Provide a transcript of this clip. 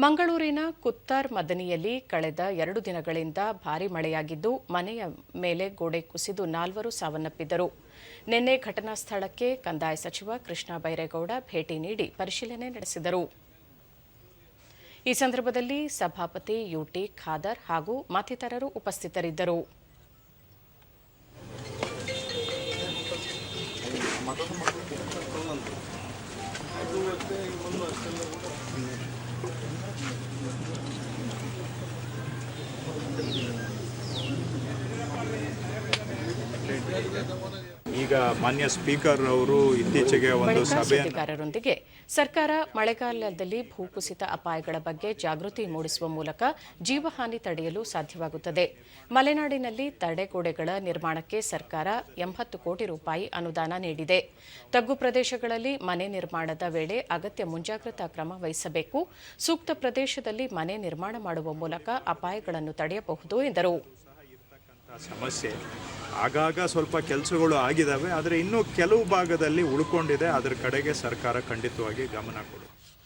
ಮಂಗಳೂರಿನ ಕುತ್ತಾರ್ ಮದನಿಯಲ್ಲಿ ಕಳೆದ 2 ದಿನಗಳಿಂದ ಭಾರೀ ಮಳೆಯಾಗಿದ್ದು ಮನೆಯ ಮೇಲೆ ಗೋಡೆ ಕುಸಿದು 4 ಸಾವನ್ನಪ್ಪಿದ್ದರು. ನಿನ್ನೆ ಘಟನಾ ಸ್ಥಳಕ್ಕೆ ಕಂದಾಯ ಸಚಿವ ಕೃಷ್ಣ ಬೈರೇಗೌಡ ಭೇಟಿ ನೀಡಿ ಪರಿಶೀಲನೆ ನಡೆಸಿದರು. ಈ ಸಂದರ್ಭದಲ್ಲಿ ಸಭಾಪತಿ ಯುಟಿ ಖಾದರ್ ಹಾಗೂ ಮತ್ತಿತರರು ಉಪಸ್ಥಿತರಿದ್ದರು. ಈಗ ಮಾನ್ಯ ಸ್ಪೀಕರ್ ಅವರು ಇತ್ತೀಚೆಗೆ ಒಂದು ಸುದ್ದಿಗಾರರೊಂದಿಗೆ ಸರ್ಕಾರ ಮಳೆಗಾಲದಲ್ಲಿ ಭೂಕುಸಿತ ಅಪಾಯಗಳ ಬಗ್ಗೆ ಜಾಗೃತಿ ಮೂಡಿಸುವ ಮೂಲಕ ಜೀವಹಾನಿ ತಡೆಯಲು ಸಾಧ್ಯವಾಗುತ್ತದೆ. ಮಲೆನಾಡಿನಲ್ಲಿ ತಡೆಗೋಡೆಗಳ ನಿರ್ಮಾಣಕ್ಕೆ ಸರ್ಕಾರ 80 ಕೋಟಿ ರೂಪಾಯಿ ಅನುದಾನ ನೀಡಿದೆ. ತಗ್ಗು ಪ್ರದೇಶಗಳಲ್ಲಿ ಮನೆ ನಿರ್ಮಾಣದ ವೇಳೆ ಅಗತ್ಯ ಮುಂಜಾಗ್ರತಾ ಕ್ರಮ ವಹಿಸಬೇಕು. ಸೂಕ್ತ ಪ್ರದೇಶದಲ್ಲಿ ಮನೆ ನಿರ್ಮಾಣ ಮಾಡುವ ಮೂಲಕ ಅಪಾಯಗಳನ್ನು ತಡೆಯಬಹುದು ಎಂದರು. ಸಮಸ್ಯೆ ಆಗಾಗ ಸ್ವಲ್ಪ ಕೆಲಸಗಳು ಆಗಿದ್ದಾವೆ, ಆದರೆ ಇನ್ನೂ ಕೆಲವು ಭಾಗದಲ್ಲಿ ಉಳ್ಕೊಂಡಿದೆ. ಅದರ ಕಡೆಗೆ ಸರ್ಕಾರ ಖಂಡಿತವಾಗಿ ಗಮನ ಕೊಡುತ್ತೆ.